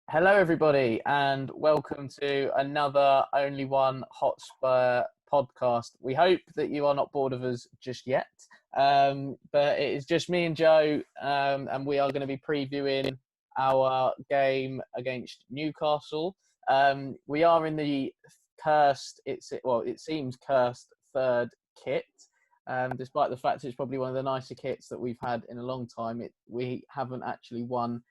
Hello, everybody, and welcome to another Only One Hotspur podcast. We hope that you are not bored of us just yet, but it is just me and Joe, and we are going to be previewing our game against Newcastle. We are in the it seems cursed third kit. Despite the fact it's probably one of the nicer kits that we've had in a long time, we haven't actually won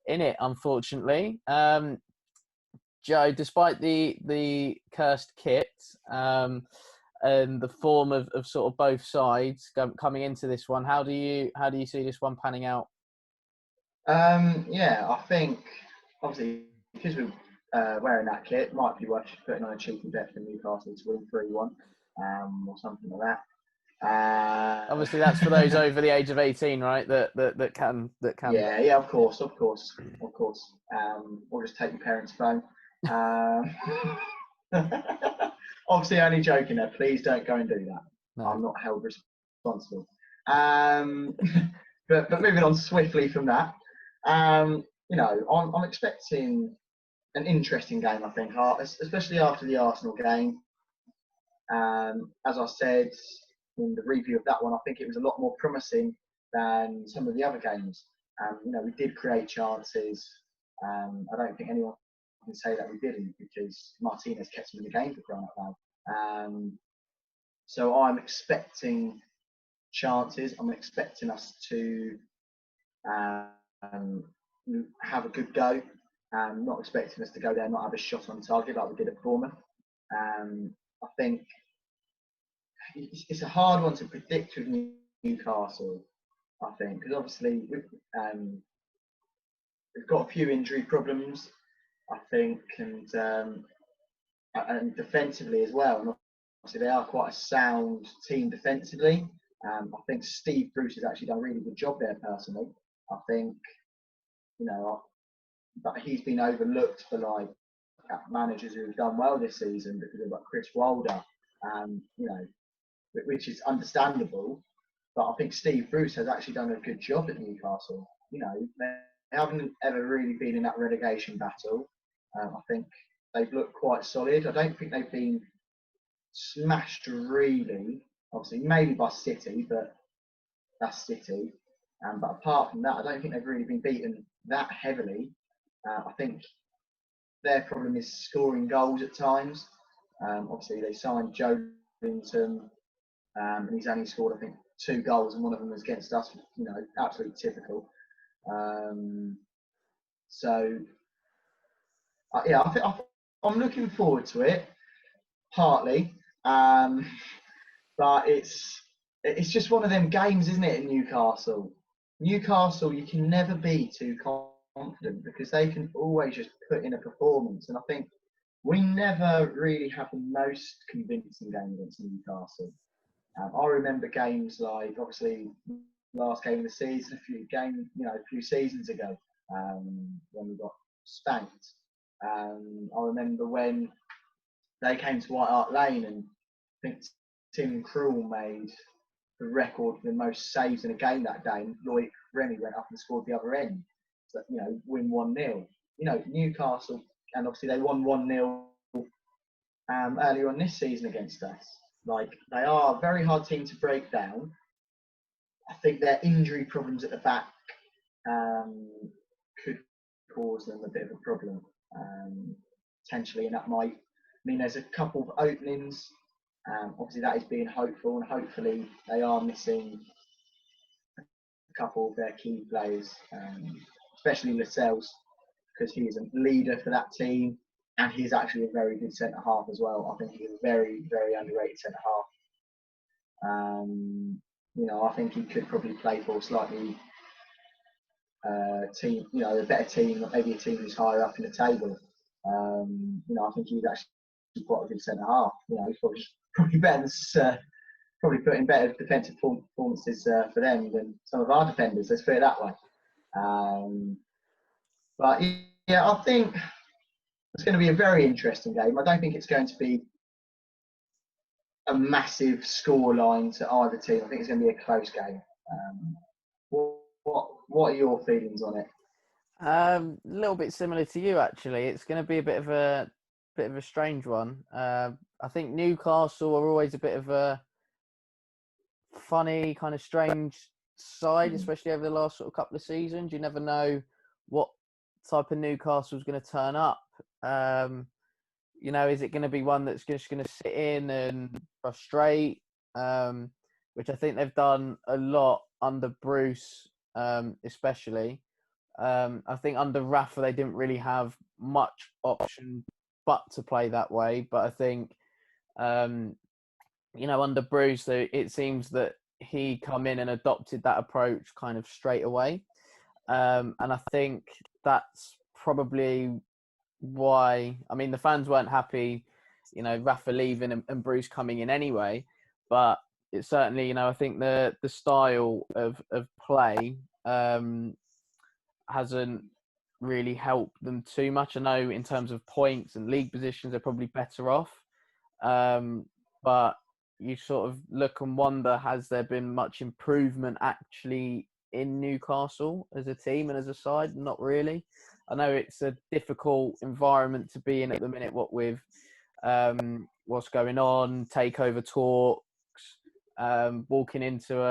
in it, unfortunately. Joe, despite the cursed kit and the form of sort of both sides coming into this one, how do you see this one panning out? I think obviously because we're wearing that kit, it might be worth putting on a cheeky bet for Newcastle to win 3-1 or something like that. Obviously, that's for those over the age of 18, right? That can. Yeah, of course. Or just take your parents' phone. Obviously, only joking there. Please don't go and do that. No. I'm not held responsible. But moving on swiftly from that, I'm expecting an interesting game. I think, especially after the Arsenal game. As I said in the review of that one, I think it was a lot more promising than some of the other games. We did create chances. I don't think anyone can say that we didn't, because Martinez kept them in the game for crying out loud. So I'm expecting chances. I'm expecting us to have a good go. I'm not expecting us to go there and not have a shot on target like we did at Bournemouth. I think it's a hard one to predict with Newcastle, I think, because obviously we've got a few injury problems, I think, and defensively as well. And obviously they are quite a sound team defensively. I think Steve Bruce has actually done a really good job there personally. I think, but he's been overlooked for like managers who have done well this season because of like Chris Wilder, which is understandable. But I think Steve Bruce has actually done a good job at Newcastle. They haven't ever really been in that relegation battle. I think they've looked quite solid. I don't think they've been smashed really. Obviously, maybe by City, but that's City. But apart from that, I don't think they've really been beaten that heavily. I think their problem is scoring goals at times. Obviously, they signed Joe Linton, and he's only scored, I think, 2 goals, and one of them was against us. Absolutely typical. I'm looking forward to it, partly, but it's just one of them games, isn't it? In Newcastle, you can never be too confident because they can always just put in a performance, and I think we never really have the most convincing game against Newcastle. I remember games like, obviously, last game of the season, a few seasons ago, when we got spanked. I remember when they came to White Hart Lane, and I think Tim Krul made the record for the most saves in a game that day, and Lloyd Rennie went up and scored the other end. So, win 1-0. Newcastle, and obviously they won 1-0 earlier on this season against us. Like, they are a very hard team to break down. I think their injury problems at the back could cause them a bit of a problem, potentially, and that might mean there's a couple of openings. Obviously, that is being hopeful, and hopefully they are missing a couple of their key players, especially Lascelles, because he is a leader for that team. And he's actually a very good centre half as well. I think he's a very, very underrated centre half. I think he could probably play for a slightly team, a better team, maybe a team who's higher up in the table. I think he's actually quite a good centre half. He's probably better than, probably putting better defensive performances for them than some of our defenders. Let's put it that way. But yeah, I think it's going to be a very interesting game. I don't think it's going to be a massive scoreline to either team. I think it's going to be a close game. What are your feelings on it? A little bit similar to you, actually. It's going to be a bit of a strange one. I think Newcastle are always a bit of a funny, kind of strange side, Mm. especially over the last sort of couple of seasons. You never know what type of Newcastle is going to turn up. Um, is it going to be one that's just going to sit in and frustrate? Which I think they've done a lot under Bruce, especially. I think under Rafa they didn't really have much option but to play that way. But I think um, under Bruce, it seems that he come in and adopted that approach kind of straight away. And I think that's probably why. I mean, the fans weren't happy, Rafa leaving and Bruce coming in anyway. But it's certainly, I think the style of play hasn't really helped them too much. I know in terms of points and league positions, they're probably better off. But you sort of look and wonder, has there been much improvement actually in Newcastle as a team and as a side? Not really. I know it's a difficult environment to be in at the minute, what with what's going on, takeover talks, walking into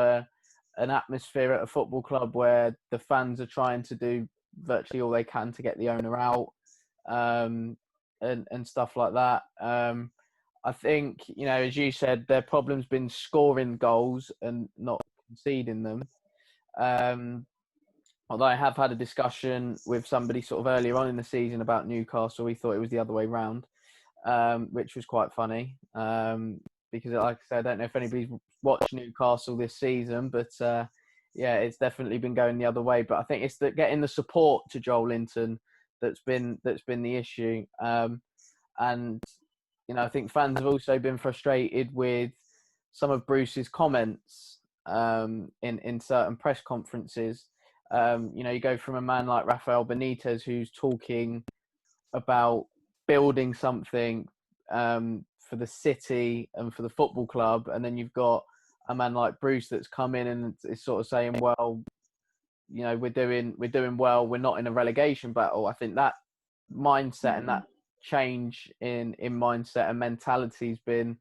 an atmosphere at a football club where the fans are trying to do virtually all they can to get the owner out, and stuff like that. I think, as you said, their problem's been scoring goals and not conceding them. Although I have had a discussion with somebody sort of earlier on in the season about Newcastle, we thought it was the other way round, which was quite funny. Because, like I said, I don't know if anybody's watched Newcastle this season, but yeah, it's definitely been going the other way. But I think it's getting the support to Joel Linton that's been the issue. And I think fans have also been frustrated with some of Bruce's comments in certain press conferences. You go from a man like Rafael Benitez, who's talking about building something for the city and for the football club, and then you've got a man like Bruce that's come in and is sort of saying, well, we're doing well, we're not in a relegation battle. I think that mindset and that change in mindset and mentality has been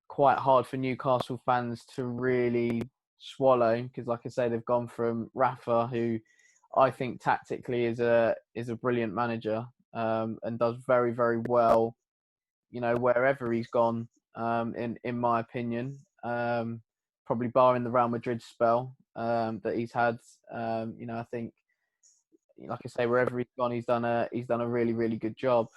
quite hard for Newcastle fans to really swallow, because like I say, they've gone from Rafa, who I think tactically is a brilliant manager, and does very, very well, wherever he's gone, in my opinion, probably barring the Real Madrid spell that he's had. I think, like I say, wherever he's gone, he's done a really, really good job.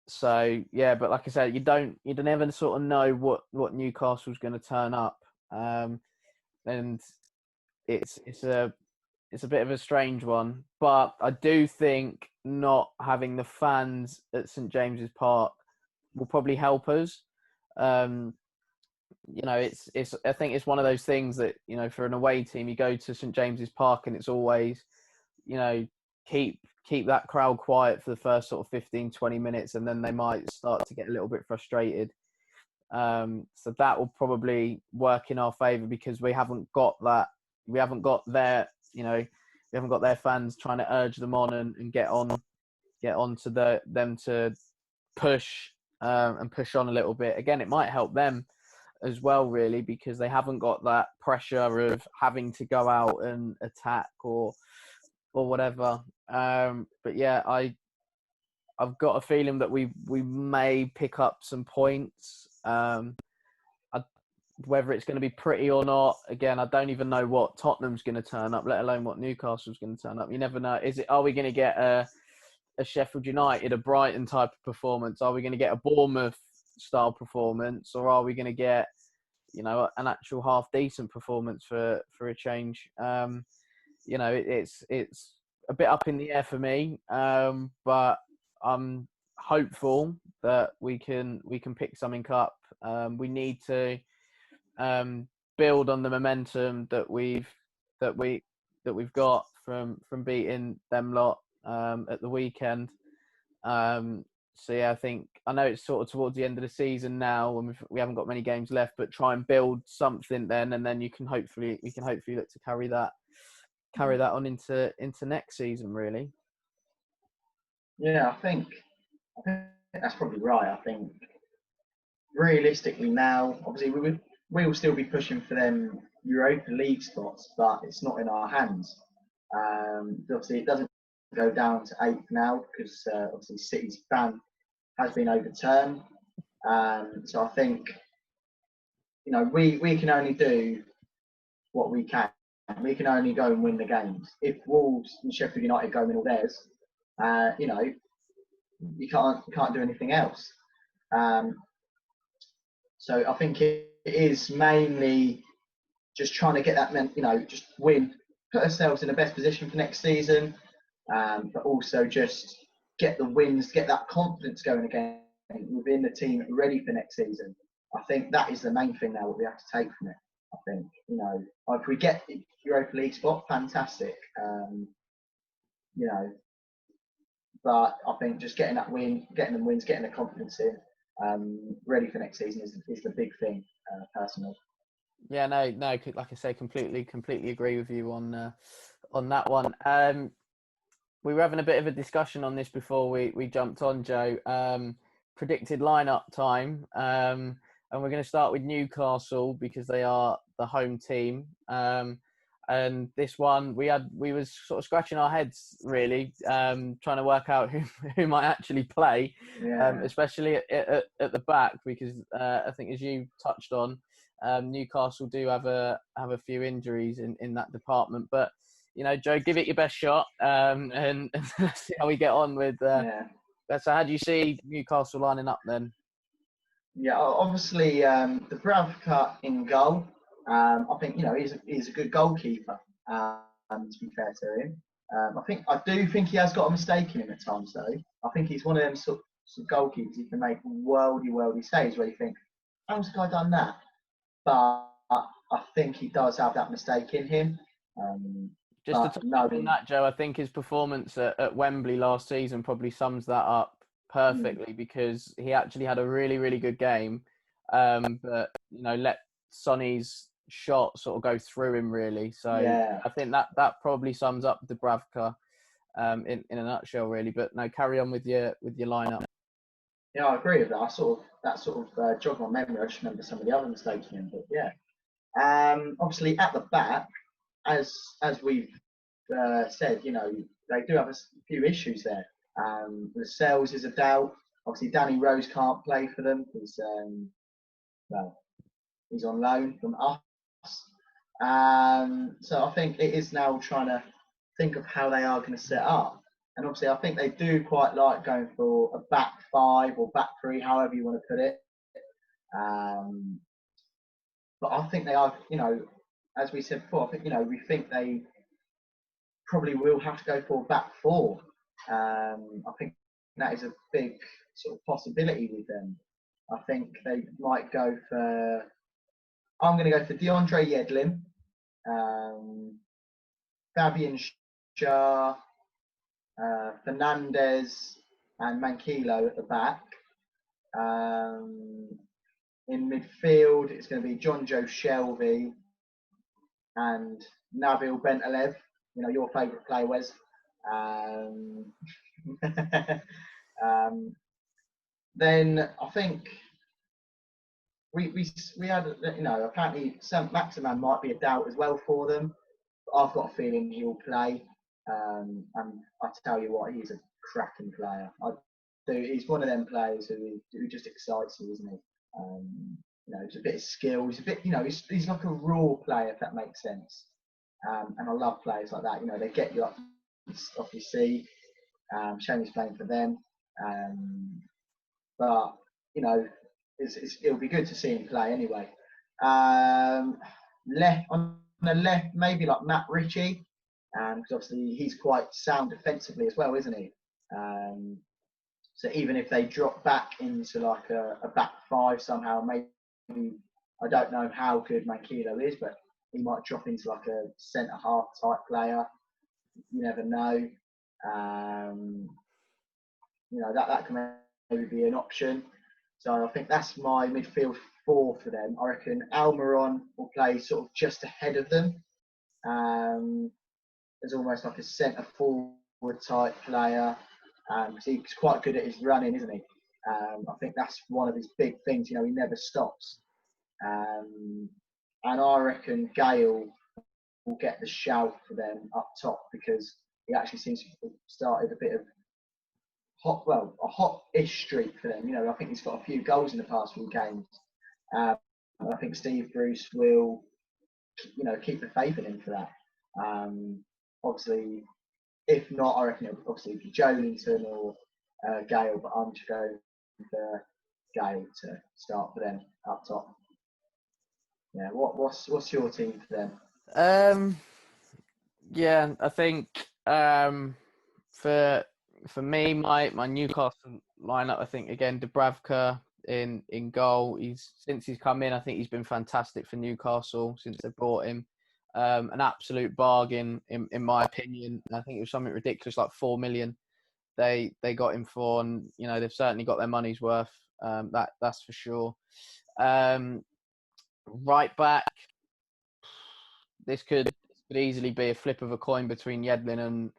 So yeah, but like I said, you don't ever sort of know what Newcastle's going to turn up, and it's a bit of a strange one. But I do think not having the fans at St James's Park will probably help us. It's I think it's one of those things that, for an away team, you go to St James's Park and it's always, keep that crowd quiet for the first sort of 15-20 minutes, and then they might start to get a little bit frustrated. So that will probably work in our favour, because we haven't got their fans trying to urge them on and get on to them to push, and push on a little bit. Again, it might help them as well, really, because they haven't got that pressure of having to go out and attack or whatever. But yeah, I've got a feeling that we may pick up some points. Whether it's going to be pretty or not, again, I don't even know what Tottenham's going to turn up, let alone what Newcastle's going to turn up. You never know. Are we going to get a Sheffield United, a Brighton type of performance? Are we going to get a Bournemouth style performance, or are we going to get, an actual half decent performance for a change? It's a bit up in the air for me, but I'm hopeful that we can pick something up. We need to build on the momentum that we've got from beating them lot at the weekend. So yeah, I know it's sort of towards the end of the season now, and we haven't got many games left, but try and build something then, and then we can hopefully look to carry that carry that on into next season, really. Yeah, I think that's probably right. I think realistically now, obviously we will still be pushing for them Europa League spots, but it's not in our hands. Obviously, it doesn't go down to 8th now because obviously City's ban has been overturned. So I think we can only do what we can. We can only go and win the games. If Wolves and Sheffield United go and win all theirs, you can't do anything else. So I think it is mainly just trying to get that, just win, put ourselves in the best position for next season, but also just get the wins, get that confidence going again within the team, ready for next season. I think that is the main thing now that we have to take from it. I think, if we get the Europa League spot, fantastic. But I think just getting that win, getting them wins, getting the confidence in, ready for next season is the big thing, personally. Yeah, no, like I say, completely agree with you on that one. We were having a bit of a discussion on this before we jumped on, Joe. Predicted lineup time, and we're going to start with Newcastle because they are the home team. And this one, we was sort of scratching our heads really, trying to work out who might actually play, especially at the back because I think as you touched on, Newcastle do have a few injuries in that department. But Joe, give it your best shot, and see how we get on with. So, how do you see Newcastle lining up then? Yeah, obviously the Bravka in goal. I think he's a good goalkeeper. To be fair to him, I do think he has got a mistake in him at times though. I think he's one of them sort of goalkeepers who can make worldy saves where you think, how's the guy done that? But I think he does have that mistake in him. Just to touch on that, Joe, I think his performance at Wembley last season probably sums that up perfectly because he actually had a really good game, but let Sonny's shot sort of go through him really. So I think that probably sums up Dubravka in a nutshell really. But no, carry on with your lineup. Yeah, I agree with that. That sort of jogged my memory. I just remember some of the other mistakes in him, but yeah. Obviously at the back, as we've said, they do have a few issues there. The sales is a doubt. Obviously, Danny Rose can't play for them because, he's on loan from us. So I think it is now trying to think of how they are going to set up. And obviously, I think they do quite like going for a back five or back three, however you want to put it. But I think they are, as we said before, I think, we think they probably will have to go for back four. I think that is a big sort of possibility with them. I think they might go for. I'm going to go for DeAndre Yedlin, Fabian Schär, Fernandez, and Manquillo at the back. In midfield, it's going to be John Joe Shelby and Nabil Bentalev. Your favourite player, Wes. Then I think we had apparently Maximan might be a doubt as well for them. But I've got a feeling he'll play. And I tell you what, he's a cracking player. He's one of them players who just excites you, isn't he? It's a bit of skill. He's a bit, he's like a raw player, if that makes sense. And I love players like that. They get you up off your seat. Shane is playing for them. But it'll be good to see him play anyway. Left on the left, maybe like Matt Ritchie, because obviously he's quite sound defensively as well, isn't he? So even if they drop back into like a back five somehow, maybe I don't know how good Manquillo is, but he might drop into like a centre half type player. You never know. That can maybe be an option. So I think that's my midfield four for them. I reckon Almiron will play sort of just ahead of them. as almost like a centre forward type player. He's quite good at his running, isn't he? I think that's one of his big things. He never stops. And I reckon Gale will get the shout for them up top because he actually seems to have started a bit of a hot-ish streak for them. I think he's got a few goals in the past few games. I think Steve Bruce will, keep the faith in him for that. Obviously, if not, I reckon it'll obviously be Joelinton or Gale, but I'm just going for Gale to start for them up top. Yeah, what's your team for them? Yeah, I think for me, my Newcastle lineup, I think again Dubravka in goal. Since he's come in, I think he's been fantastic for Newcastle since they brought him. An absolute bargain in my opinion. I think it was something ridiculous like 4 million they got him for, and they've certainly got their money's worth. That's for sure. Right back, this could easily be a flip of a coin between Yedlin and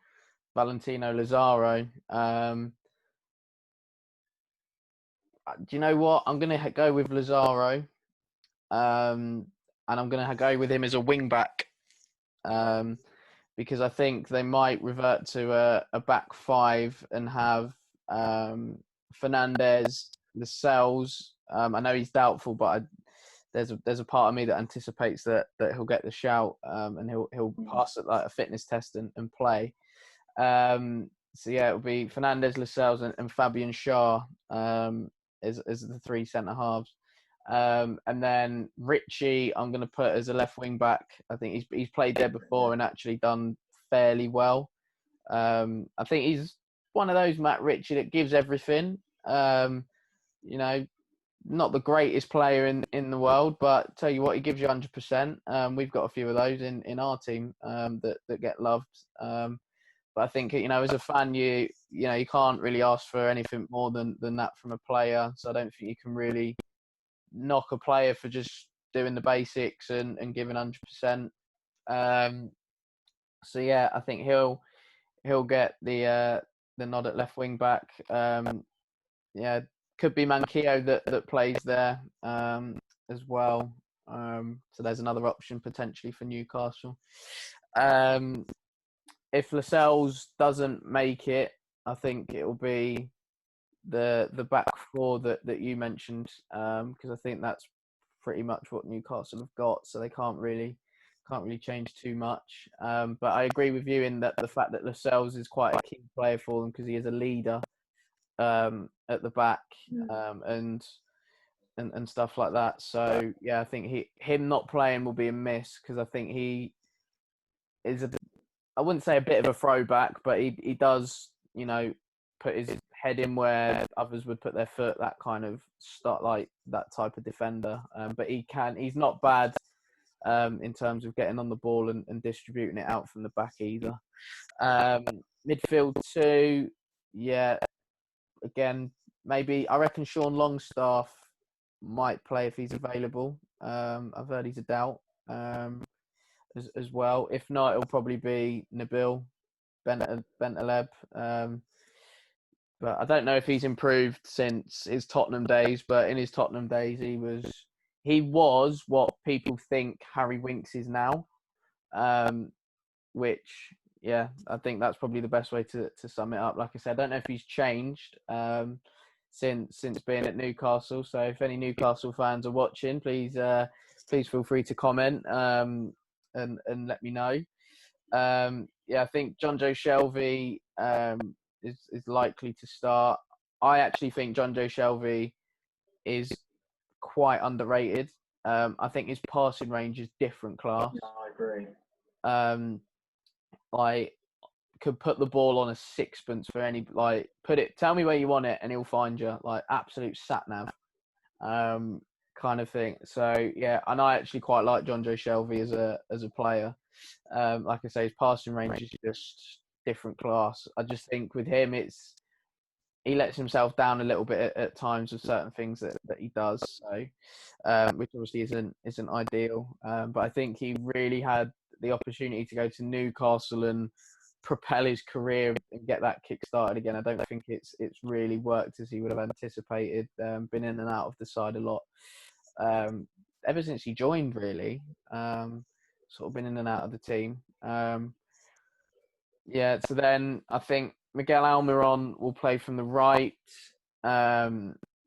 Valentino Lazaro. Do you know what? I'm going to go with Lazaro, and I'm going to go with him as a wing back, because I think they might revert to a back five and have Fernandez, Lascelles. I know he's doubtful, but there's a part of me that anticipates that he'll get the shout, and he'll pass it like a fitness test and play. So yeah, it'll be Fernandez, Lascelles, and Fabian Schär as the three centre halves. And then Ritchie, I'm going to put as a left wing back. I think he's played there before and actually done fairly well. I think he's one of those Matt Ritchie that gives everything. Not the greatest player in the world, but tell you what, he gives you 100%. We've got a few of those in our team that get loved. But I think as a fan, you can't really ask for anything more than that from a player. So I don't think you can really knock a player for just doing the basics and giving 100%. So yeah, I think he'll get the nod at left wing back. Yeah, could be Manquillo that plays there as well. So there's another option potentially for Newcastle. If Lascelles doesn't make it, I think it will be the back four that you mentioned, because I think that's pretty much what Newcastle have got, so they can't really change too much. But I agree with you in that the fact that Lascelles is quite a key player for them because he is a leader at the back, and stuff like that. So yeah, I think him not playing will be a miss because I think he is I wouldn't say a bit of a throwback, but he does put his head in where others would put their foot. That kind of start like that type of defender. But he's not bad in terms of getting on the ball and distributing it out from the back either. Midfield 2, yeah. Again, maybe I reckon Sean Longstaff might play if he's available. I've heard he's a doubt as well. If not, it'll probably be Nabil Bentaleb. But I don't know if he's improved since his Tottenham days. But in his Tottenham days, he was what people think Harry Winks is now. Which, yeah, I think that's probably the best way to sum it up. Like I said, I don't know if he's changed since being at Newcastle. So if any Newcastle fans are watching, please feel free to comment and let me know. Yeah, I think John Joe Shelvey is likely to start. I actually think John Joe Shelvey is quite underrated. I think his passing range is different class. No, I agree. I could put the ball on a sixpence for any, tell me where you want it and he'll find you, like absolute sat nav kind of thing. So yeah, and I actually quite like John Joe Shelvey as a player. Like I say, his passing range is just different class. I just think with him, he lets himself down a little bit at times with certain things that he does. So, which obviously isn't ideal. But I think he really had the opportunity to go to Newcastle and propel his career and get that kick started again. I don't think it's really worked as he would have anticipated. Been in and out of the side a lot ever since he joined, really. Sort of been in and out of the team. Yeah, so then I think Miguel Almiron will play from the right.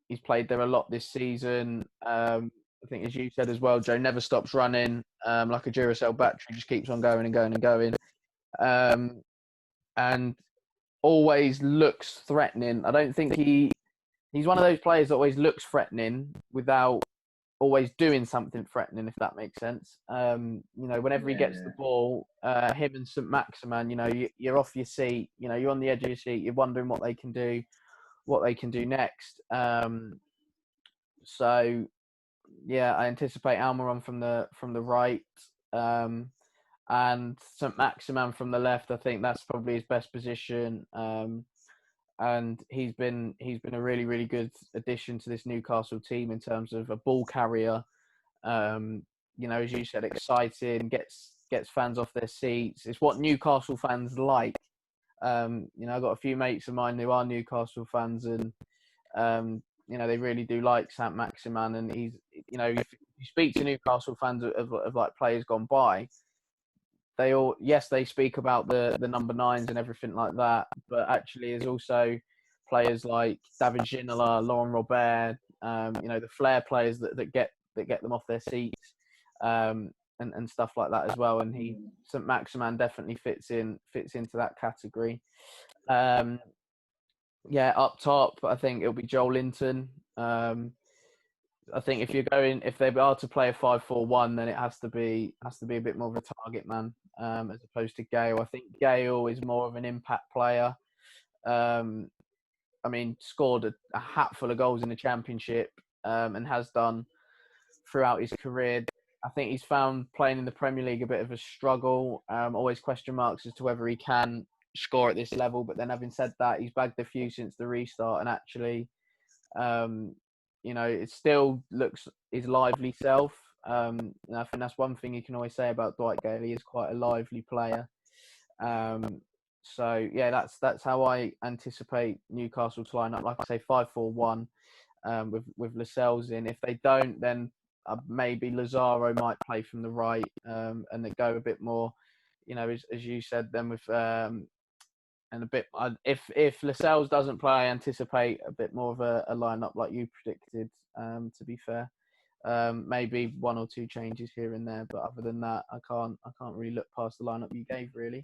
He's played there a lot this season. I think, as you said as well, Joe never stops running, like a Duracell battery, just keeps on going and going and going. And always looks threatening. I don't think he's one of those players that always looks threatening without always doing something threatening, if that makes sense. Whenever he gets the ball, him and St. Maximin, you're off your seat, you're on the edge of your seat, you're wondering what they can do next. So yeah, I anticipate Almiron from the right, and St. Maximin from the left. I think that's probably his best position. And he's been a really, really good addition to this Newcastle team in terms of a ball carrier. As you said, exciting, gets fans off their seats. It's what Newcastle fans like. I've got a few mates of mine who are Newcastle fans, and they really do like Saint Maximin. And he's, if you speak to Newcastle fans of like players gone by, they speak about the number nines and everything like that, but actually there's also players like David Ginola, Laurent Robert, the flair players that get them off their seats, and stuff like that as well. And St. Maximin definitely fits into that category. Up top, I think it'll be Joel Linton. I think if they are to play a 5-4-1, then it has to be a bit more of a target man, as opposed to Gale. I think Gale is more of an impact player. Scored a hatful of goals in the Championship, and has done throughout his career. I think he's found playing in the Premier League a bit of a struggle. Always question marks as to whether he can score at this level. But then, having said that, he's bagged a few since the restart, and actually, it still looks his lively self. I think that's one thing you can always say about Dwight Gale. He is quite a lively player. That's how I anticipate Newcastle to line up. Like I say, 5-4-1, with Lascelles in. If they don't, then maybe Lazaro might play from the right, and they go a bit more, as you said, then with and a bit. If Lascelles doesn't play, I anticipate a bit more of a lineup like you predicted. To be fair, maybe one or two changes here and there, but other than that, I can't really look past the lineup you gave, really.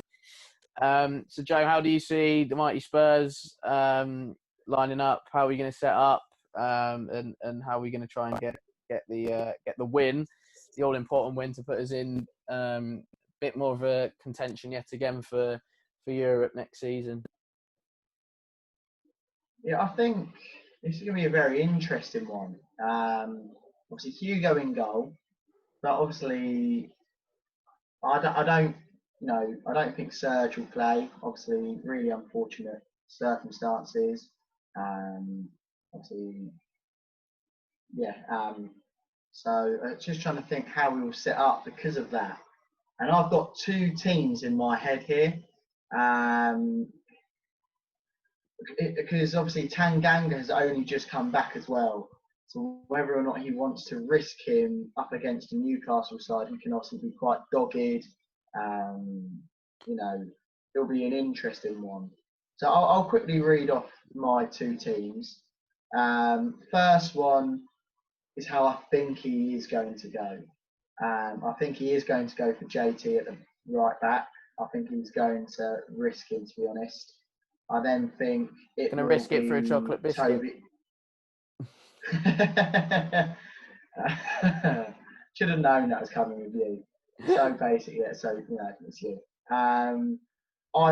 So Joe, how do you see the mighty Spurs lining up? How are we going to set up, and how are we going to try and get the win, the all important win, to put us in bit more of a contention yet again for Europe next season? Yeah, I think this is going to be a very interesting one. Obviously, Hugo in goal, but obviously, I don't think Serge will play. Obviously, really unfortunate circumstances. Obviously, yeah. So just trying to think how we will set up because of that. And I've got two teams in my head here. Because obviously Tanganga has only just come back as well. So whether or not he wants to risk him up against a Newcastle side, who can also be quite dogged, it'll be an interesting one. So I'll quickly read off my two teams. First one is how I think he is going to go. I think he is going to go for JT at the right back. I think he's going to risk him, to be honest. I then think it Gonna risk it for a chocolate biscuit. Toby. Should have known that was coming with you. So basically, it's you. I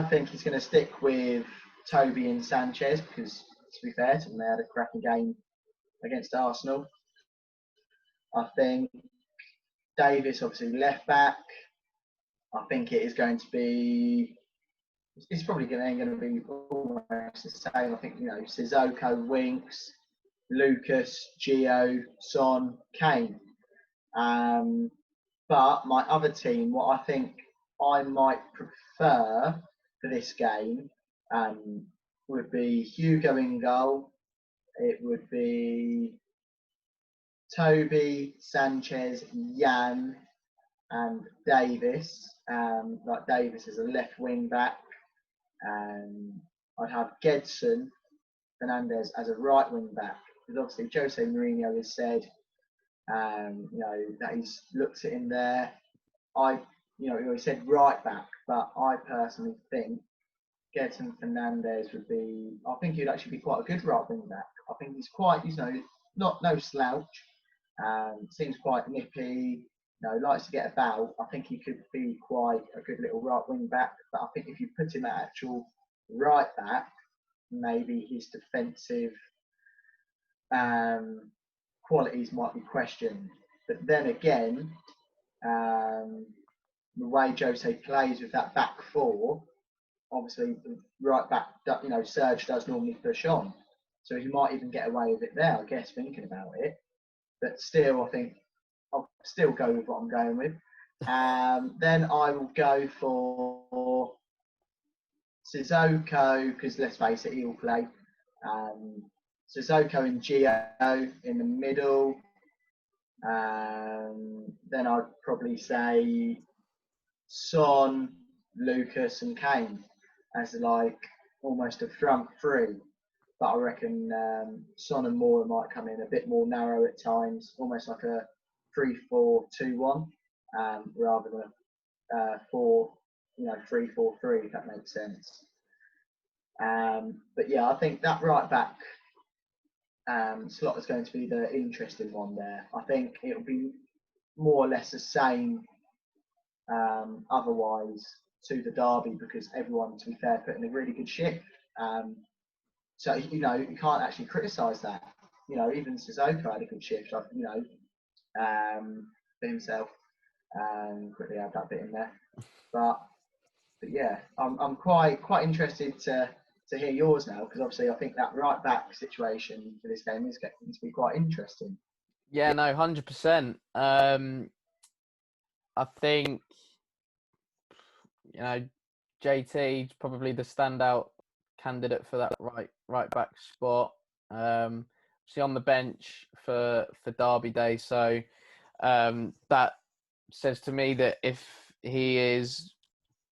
think he's going to stick with Toby and Sanchez because, to be fair to them, they had a cracking game against Arsenal. I think Davis, obviously left back. I think it is going to be. It's probably going to be almost the same. I think Sissoko, Winks, Lucas, Gio, Son, Kane. But my other team, what I think I might prefer for this game would be Hugo in goal. It would be Toby, Sanchez, Jan, and Davis. Like Davis as a left wing back. I'd have Gedson Fernandez as a right wing back, because obviously Jose Mourinho has said, that he's looked at him there. He said right back, but I personally think Gedson Fernandez would be. I think he'd actually be quite a good right wing back. I think he's quite, not no slouch. Seems quite nippy. Likes to get about. I think he could be quite a good little right wing back. But I think if you put him at actual right back, maybe his defensive qualities might be questioned. But then again, the way Jose plays with that back four, obviously the right back, Serge does normally push on. So he might even get away with it there, I guess, thinking about it. But still, I think I'll still go with what I'm going with. Then I will go for Sissoko, because let's face it, he'll play. Sissoko and Gio in the middle. Then I'd probably say Son, Lucas, and Kane as like almost a front three. But I reckon Son and Moura might come in a bit more narrow at times, almost like a 3-4-2-1, rather than a 3-4-3, if that makes sense. But yeah, I think that right back slot is going to be the interesting one there. I think it'll be more or less the same otherwise to the derby, because everyone, to be fair, put in a really good shift. So, you can't actually criticise that. Even Sissoko had a good shift, for himself. Quickly add that bit in there. But yeah, I'm quite interested to hear yours now, because obviously I think that right back situation for this game is getting to be quite interesting. Yeah, no, 100%. I think, JT is probably the standout candidate for that right back spot. Obviously on the bench for Derby Day, so that says to me that if he is,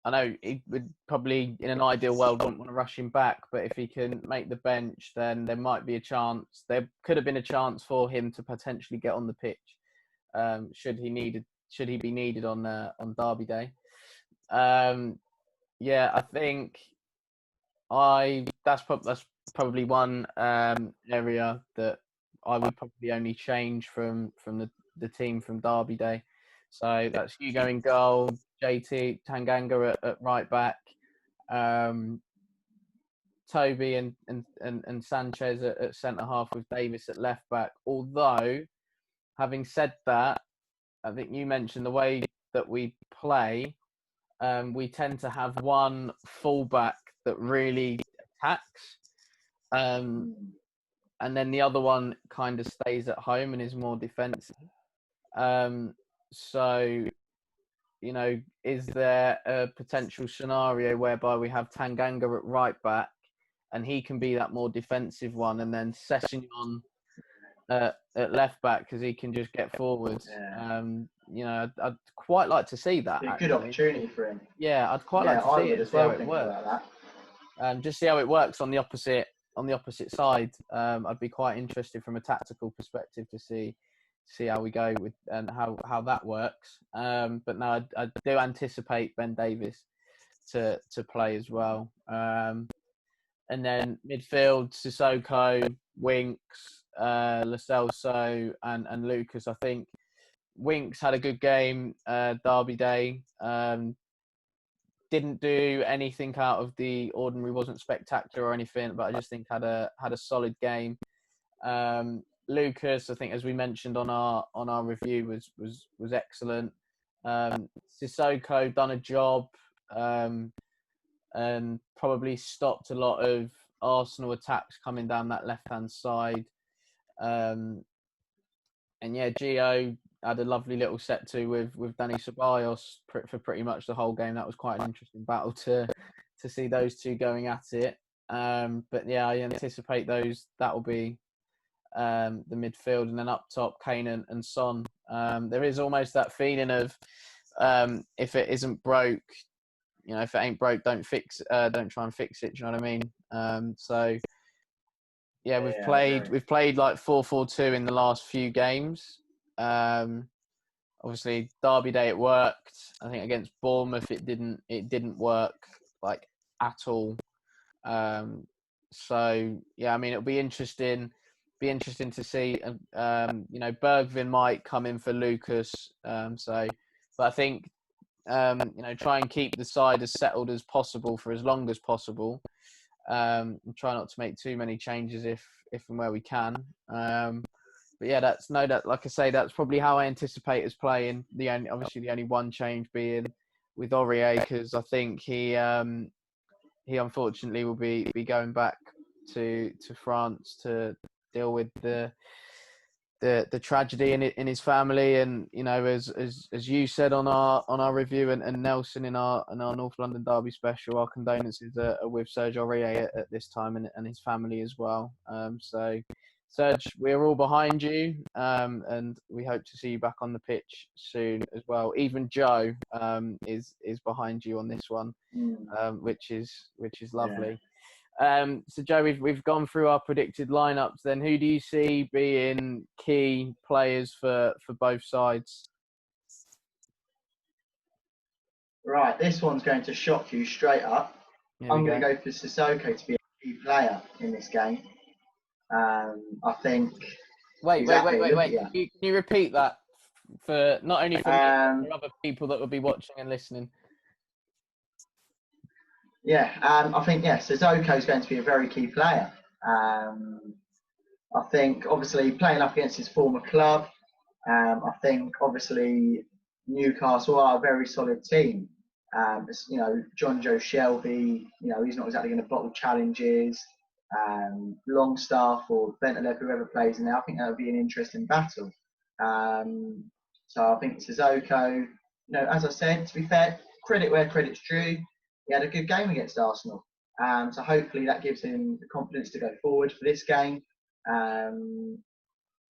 I know he would probably, in an ideal world, wouldn't want to rush him back, but if he can make the bench, then there might be a chance. There could have been a chance for him to potentially get on the pitch, should he be needed on Derby Day. Yeah, I think that's probably one area that I would probably only change from the team from Derby Day. So that's Hugo in goal, JT Tanganga at right back, Toby and Sanchez at centre half, with Davis at left back. Although, having said that, I think you mentioned the way that we play. We tend to have one fullback that really attacks, and then the other one kind of stays at home and is more defensive. So, is there a potential scenario whereby we have Tanganga at right back and he can be that more defensive one, and then Sessegnon at left back because he can just get forward? Yeah. I'd quite like to see that. It'd be a good opportunity for him. Yeah, I'd quite like to see it and see how it works. About that. Just see how it works on the opposite side. I'd be quite interested from a tactical perspective to see how we go with and how that works. But no, I do anticipate Ben Davis to play as well. And then midfield, Sissoko, Winks, Lo Celso, and Lucas. I think Winks had a good game, Derby Day. Didn't do anything out of the ordinary, wasn't spectacular or anything, but I just think had a solid game. Lucas, I think, as we mentioned on our review, was excellent. Sissoko done a job, and probably stopped a lot of Arsenal attacks coming down that left hand side. And yeah, Gio had a lovely little set to with Danny Ceballos for pretty much the whole game. That was quite an interesting battle to see those two going at it. But yeah, I anticipate that will be the midfield, and then up top, Kane and Son. There is almost that feeling of if it isn't broke, if it ain't broke, don't try and fix it. Do you know what I mean? So yeah, we've played like 4-4-2 in the last few games. Obviously, Derby Day it worked. I think against Bournemouth it didn't work like at all. So yeah, I mean it'll be interesting. Be interesting to see. Bergvin might come in for Lucas. But I think try and keep the side as settled as possible for as long as possible. And try not to make too many changes if and where we can. But yeah, like I say, that's probably how I anticipate us playing. The only one change being with Aurier, because I think he unfortunately will be going back to France to deal with the tragedy in his family, and as you said on our review, and Nelson in our North London Derby special, our condolences are with Serge Aurier at this time, and his family as well. So Serge, we're all behind you, and we hope to see you back on the pitch soon as well. Even Joe is behind you on this one, which is lovely. Yeah. So Joe, we've gone through our predicted lineups. Then who do you see being key players for both sides? Right, this one's going to shock you straight up. I'm going to go for Sissoko to be a key player in this game. I think. Wait. Can you repeat that for not only for me, but for other people that will be watching and listening? Yeah, I think Sissoko is going to be a very key player. I think obviously playing up against his former club. I think obviously Newcastle are a very solid team. John Joe Shelby. He's not exactly going to bottle challenges. Longstaff or Bentaleb, whoever plays in there, I think that would be an interesting battle. So I think Sissoko, as I said, to be fair, credit where credit's due. He had a good game against Arsenal. So hopefully that gives him the confidence to go forward for this game.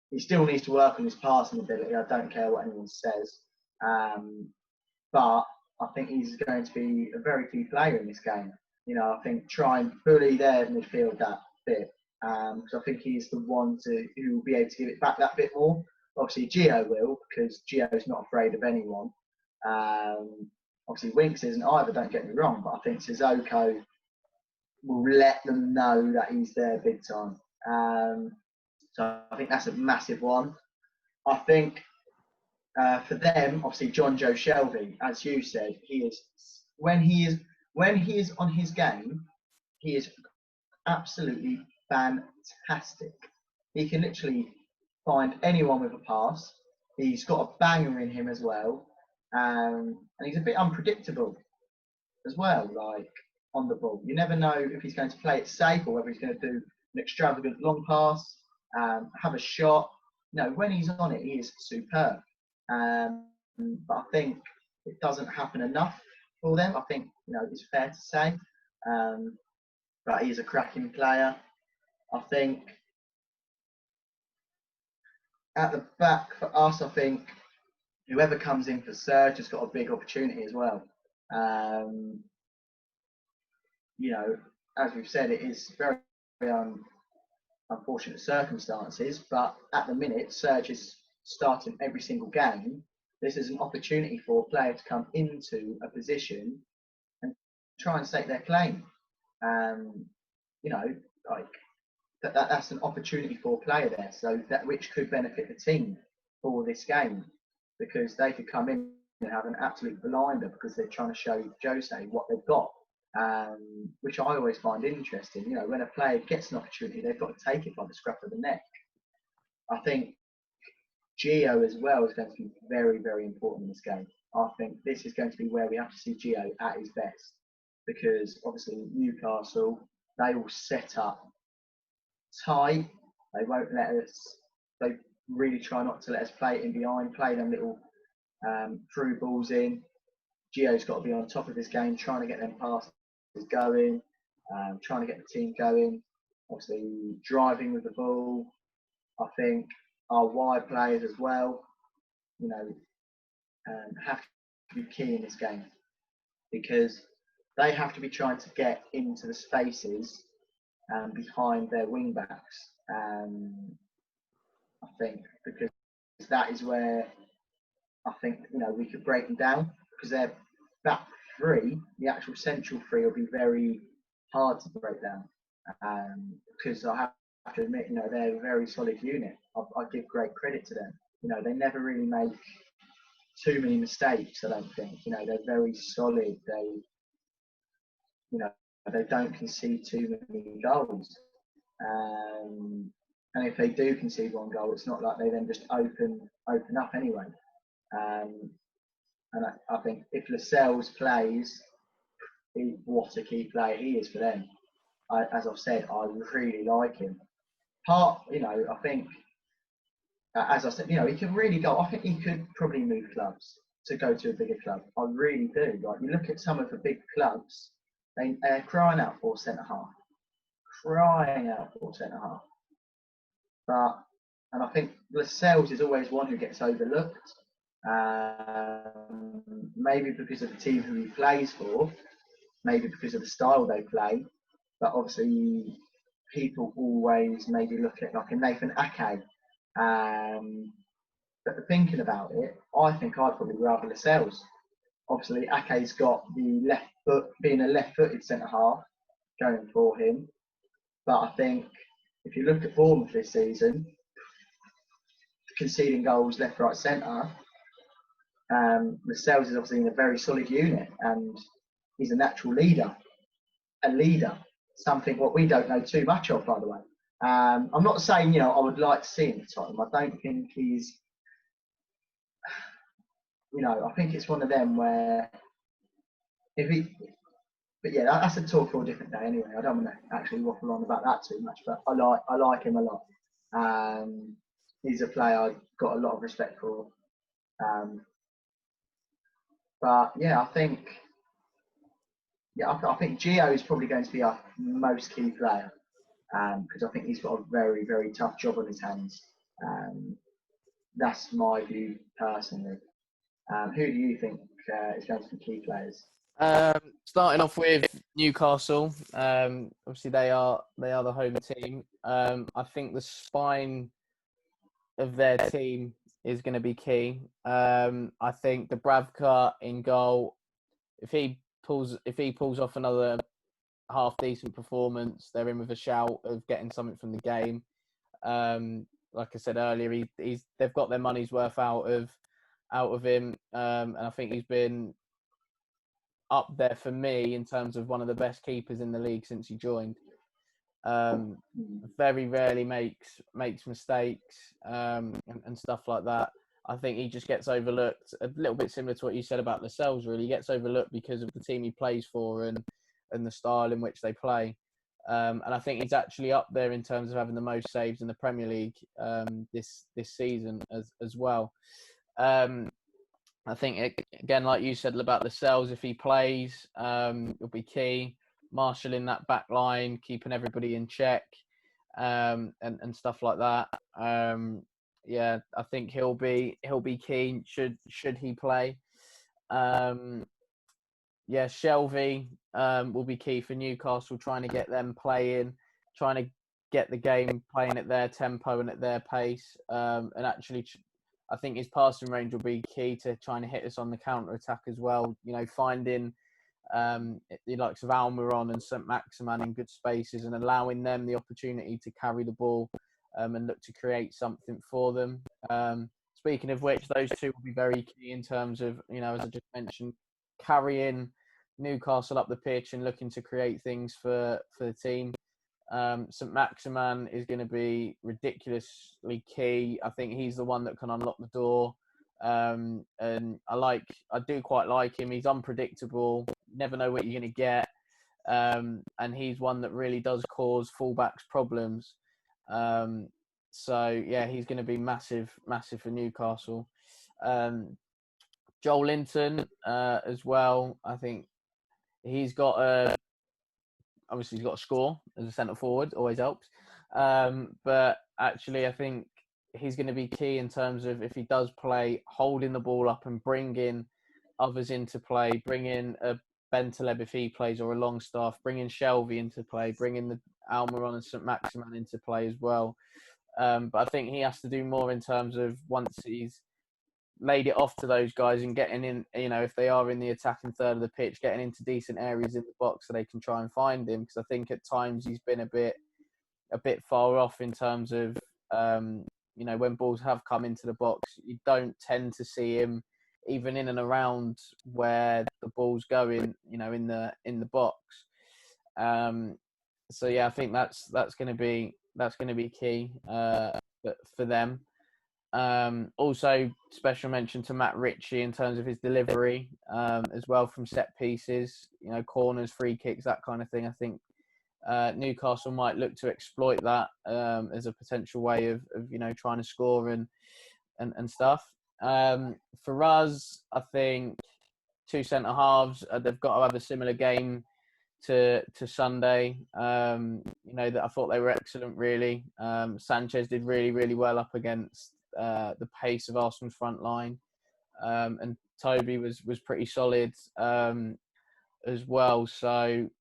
He still needs to work on his passing ability. I don't care what anyone says. But I think he's going to be a very key player in this game. I think try and bully their midfield that bit. Because I think he's the one who will be able to give it back that bit more. Obviously, Gio will, because Gio's not afraid of anyone. Obviously, Winks isn't either, don't get me wrong, but I think Sissoko will let them know that he's there big time. So I think that's a massive one. I think for them, obviously, John Joe Shelby, as you said, when he is on his game, he is absolutely fantastic. He can literally find anyone with a pass. He's got a banger in him as well. And he's a bit unpredictable as well, like on the ball. You never know if he's going to play it safe or whether he's going to do an extravagant long pass, have a shot. When he's on it, he is superb. But I think it doesn't happen enough for them. I think, it's fair to say. But he's a cracking player. I think at the back for us, I think whoever comes in for Serge has got a big opportunity as well. As we've said, it is very, very unfortunate circumstances, but at the minute, Serge is starting every single game. This is an opportunity for a player to come into a position and try and stake their claim. That's an opportunity for a player there, so that which could benefit the team for this game, because they could come in and have an absolute blinder because they're trying to show Jose what they've got, which I always find interesting. When a player gets an opportunity, they've got to take it by the scruff of the neck. I think Gio as well is going to be very, very important in this game. I think this is going to be where we have to see Gio at his best, because obviously Newcastle, they will set up tight. They won't let us. really try not to let us play it in behind, play them little through balls in. Gio's got to be on top of his game, trying to get them passes going, trying to get the team going. Obviously, driving with the ball. I think our wide players as well, have to be key in this game because they have to be trying to get into the spaces behind their wing backs. I think because that is where I think we could break them down because they're back three, the actual central three will be very hard to break down because I have to admit, they're a very solid unit. I give great credit to them. They never really make too many mistakes. I don't think. They're very solid. They don't concede too many goals. And if they do concede one goal, it's not like they then just open up anyway. And I think if Lascelles plays, what a key player he is for them. As I've said, I really like him. I think, as I said, he can really go. I think he could probably move clubs to go to a bigger club. I really do. Like, you look at some of the big clubs, they're crying out for centre half. Crying out for centre half. And I think Lascelles is always one who gets overlooked. Maybe because of the team who he plays for, maybe because of the style they play, but obviously people always maybe look at like a Nathan Ake. But thinking about it, I think I'd probably rather Lascelles. Obviously, Ake's got the left foot, being a left-footed centre half, going for him. But I think if you look at Bournemouth this season, conceding goals left, right, centre, Lascelles is obviously in a very solid unit and he's a natural leader. A leader, something what we don't know too much of, by the way. I'm not saying, I would like to see him at Tottenham. I don't think he's, I think it's one of them where but yeah, that's a talk for a different day anyway. I don't want to actually waffle on about that too much, but I like him a lot. He's a player I've got a lot of respect for. But yeah, I think Gio is probably going to be our most key player because I think he's got a very, very tough job on his hands. That's my view personally. Who do you think is going to be key players? Starting off with Newcastle, obviously they are the home team. I think the spine of their team is going to be key. I think Dubravka in goal, if he pulls off another half decent performance, they're in with a shout of getting something from the game. Like I said earlier, they've got their money's worth out of him, and I think he's been up there for me in terms of one of the best keepers in the league since he joined. Very rarely makes mistakes and stuff like that. I think he just gets overlooked, a little bit similar to what you said about Lascelles. Really, he gets overlooked because of the team he plays for and the style in which they play. And I think he's actually up there in terms of having the most saves in the Premier League this season as well. I think, again, like you said about Lascelles, if he plays, it'll be key. Marshalling that back line, keeping everybody in check, and stuff like that. Yeah, I think he'll be key should he play. Yeah, Shelvey will be key for Newcastle, trying to get them playing, trying to get the game playing at their tempo and at their pace, and actually. I think his passing range will be key to trying to hit us on the counter attack as well. Finding the likes of Almiron and St Maximin in good spaces and allowing them the opportunity to carry the ball and look to create something for them. Speaking of which, those two will be very key in terms of, as I just mentioned, carrying Newcastle up the pitch and looking to create things for the team. St Maximin is going to be ridiculously key. I think he's the one that can unlock the door. And I do quite like him. He's unpredictable. Never know what you're going to get. And he's one that really does cause fullbacks problems. So yeah, he's going to be massive for Newcastle. Joel Linton as well. I think he's got obviously he's got to score as a centre forward, always helps. But actually, I think he's going to be key in terms of if he does play, holding the ball up and bringing others into play, bring in a Bentaleb if he plays or a Longstaff, bring in Shelvey into play, bring in the Almiron and St Maximin into play as well. But I think he has to do more in terms of once he's laid it off to those guys and getting in, if they are in the attacking third of the pitch, getting into decent areas in the box so they can try and find him. Because I think at times he's been a bit far off in terms of, when balls have come into the box, you don't tend to see him even in and around where the ball's going, in the box. So yeah, I think that's going to be key for them. Also, special mention to Matt Ritchie in terms of his delivery as well from set pieces, corners, free kicks, that kind of thing. I think Newcastle might look to exploit that as a potential way of trying to score and stuff. For us, I think two centre halves, they've got to have a similar game to Sunday. That I thought they were excellent. Really, Sanchez did really, really well up against the pace of Arsenal's front line, and Toby was pretty solid as well. So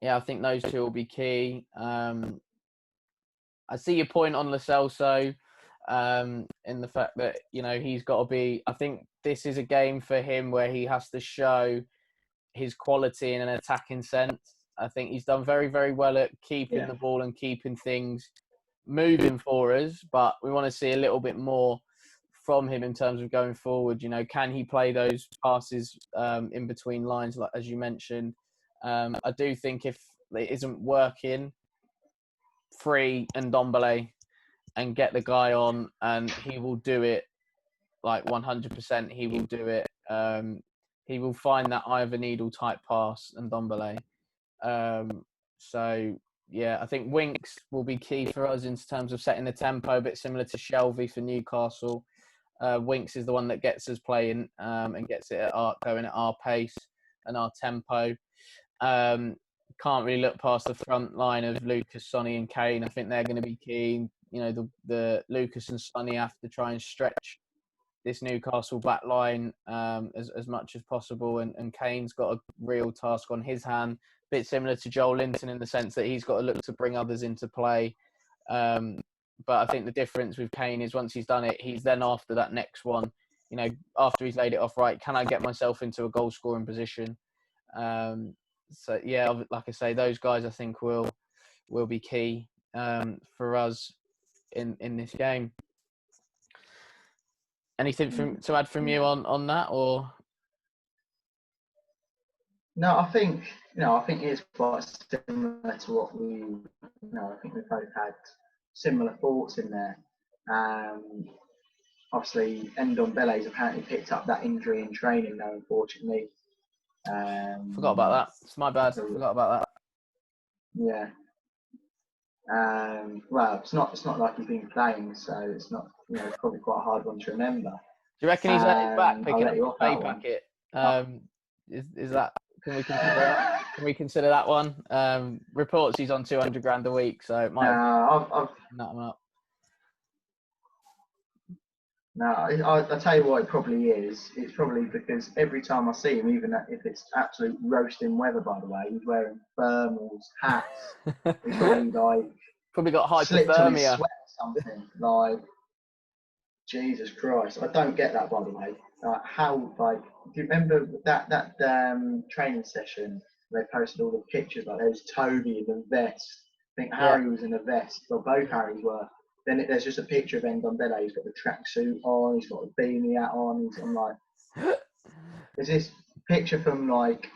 yeah, I think those two will be key. I see your point on Lo Celso, in the fact that he's got to be. I think this is a game for him where he has to show his quality in an attacking sense. I think he's done very, very well at keeping the ball and keeping things moving for us, but we want to see a little bit more from him in terms of going forward. Can he play those passes in between lines, like as you mentioned? I do think if it isn't working, free and Ndombele and get the guy on, and he will do it like 100%. He will do it. He will find that eye of a needle type pass and Ndombele. So yeah, I think Winks will be key for us in terms of setting the tempo, a bit similar to Shelvey for Newcastle. Winks is the one that gets us playing and gets it going at our pace and our tempo. Can't really look past the front line of Lucas, Sonny and Kane. I think they're going to be key. The Lucas and Sonny have to try and stretch this Newcastle back line as much as possible. And Kane's got a real task on his hand, a bit similar to Joel Linton in the sense that he's got to look to bring others into play. But I think the difference with Kane is once he's done it, he's then after that next one, after he's laid it off right, can I get myself into a goal scoring position? So yeah, like I say, those guys I think will be key for us in this game. Anything to add from you on that, or? No, I think it's quite similar to what I think we've both had similar thoughts in there. Obviously, Ndombele's apparently picked up that injury in training now, unfortunately. Forgot about that. It's my bad. Forgot about that. Yeah. Well, it's not like he's been playing, so it's not. It's probably quite a hard one to remember. Do you reckon he's back picking up a pay packet? Is that? Can we consider that? Can we consider that one? Reports he's on 200 grand a week, so it might. I'll tell you what it probably is. It's probably because every time I see him, even if it's absolute roasting weather, by the way, he's wearing thermals, hats. He's probably got hypothermia. Slipped on his sweat or something. Like, Jesus Christ, I don't get that, by the way. Do you remember that training session where they posted all the pictures? Like, there was Toby in the vest. I think Harry was in a vest, or both Harrys were. Then there's just a picture of Ndombele. He's got the tracksuit on. He's got a beanie hat on. I'm like, is this picture from like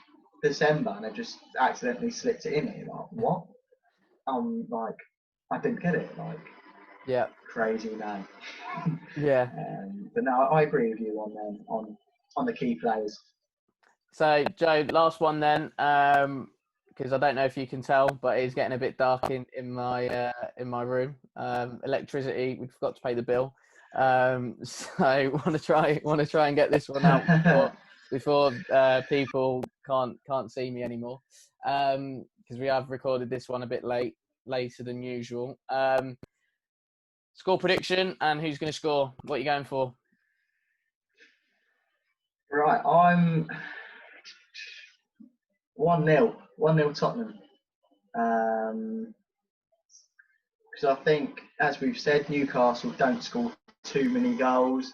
December? And they just accidentally slipped it in here. Like, what? Like, I didn't get it. Like, yeah, crazy man. Yeah. But no, I agree with you on the key players. So Joe, last one then. because I don't know if you can tell, but it's getting a bit dark in my room. Electricity, we forgot to pay the bill, so want to try and get this one out before people can't see me anymore, because we have recorded this one a bit later than usual. Score prediction and who's going to score? What are you going for? Right, I'm 1-0. 1-0 Tottenham. Because I think, as we've said, Newcastle don't score too many goals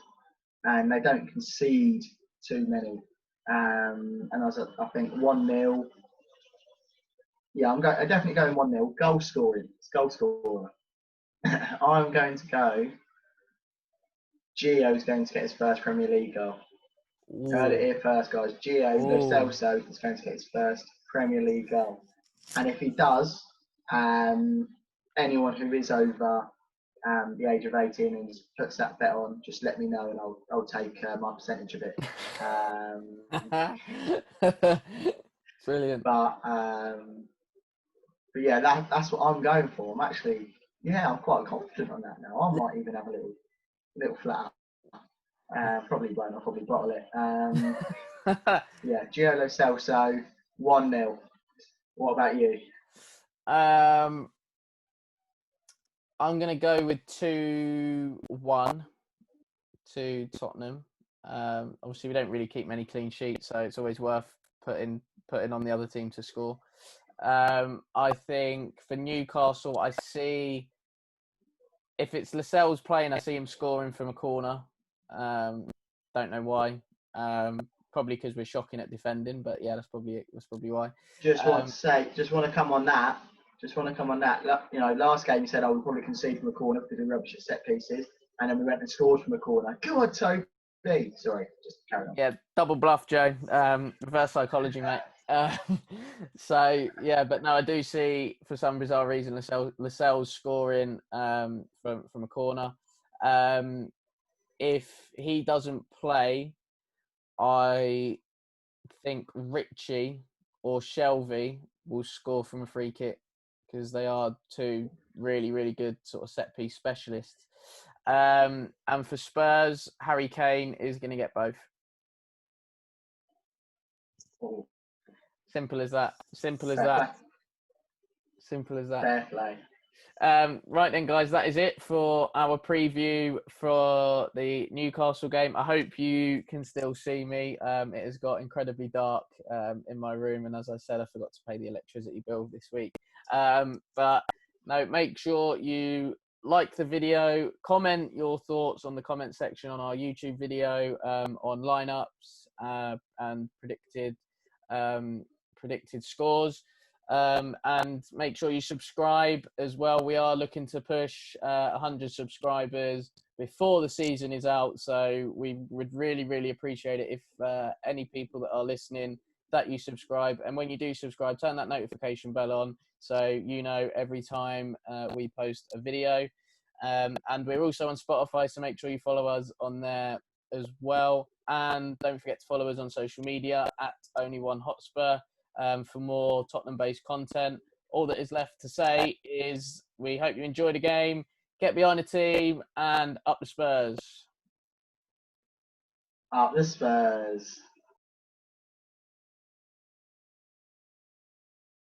and they don't concede too many. And I think 1-0. Yeah, I'm definitely going 1-0. Goal scoring. It's goal scorer. I'm going to go. Gio's going to get his first Premier League goal. Heard it here first, guys. Gio Lo Celso is going to get his first Premier League goal. And if he does, anyone who is over the age of 18 and puts that bet on, just let me know and I'll take my percentage of it. Brilliant. But yeah, that's what I'm going for. I'm quite confident on that now. I might even have a little flat. Probably won't. I'll probably bottle it. Yeah, Gio Lo Celso, 1-0. What about you? I'm going to go with 2-1 to Tottenham. Obviously, we don't really keep many clean sheets, so it's always worth putting on the other team to score. I think for Newcastle, I see, if it's Lascelles playing, I see him scoring from a corner. Don't know why. Probably because we're shocking at defending, but yeah, that's probably it. That's probably why. Just want to come on that. You know, last game you said, we probably concede from a corner because we're rubbish at set pieces, and then we went and scored from a corner. God, Toby. Sorry, just carry on. Yeah, double bluff, Joe. Reverse psychology, mate. So yeah, but no, I do see, for some bizarre reason, Lascelles scoring from a corner. If he doesn't play, I think Richie or Shelvey will score from a free kick, because they are two really, really good sort of set piece specialists. And for Spurs, Harry Kane is going to get both. Oh. Simple as that. Fair play. Right then, guys, that is it for our preview for the Newcastle game. I hope you can still see me. It has got incredibly dark in my room, and as I said, I forgot to pay the electricity bill this week. But no, make sure you like the video, comment your thoughts on the comment section on our YouTube video on lineups and predicted scores. And make sure you subscribe as well. We are looking to push 100 subscribers before the season is out, so we would really, really appreciate it if any people that are listening, that you subscribe. And when you do subscribe, turn that notification bell on so you know every time we post a video. And we're also on Spotify, so make sure you follow us on there as well. And don't forget to follow us on social media at Only One Hotspur. For more Tottenham-based content. All that is left to say is we hope you enjoy the game, get behind the team, and up the Spurs. Up the Spurs.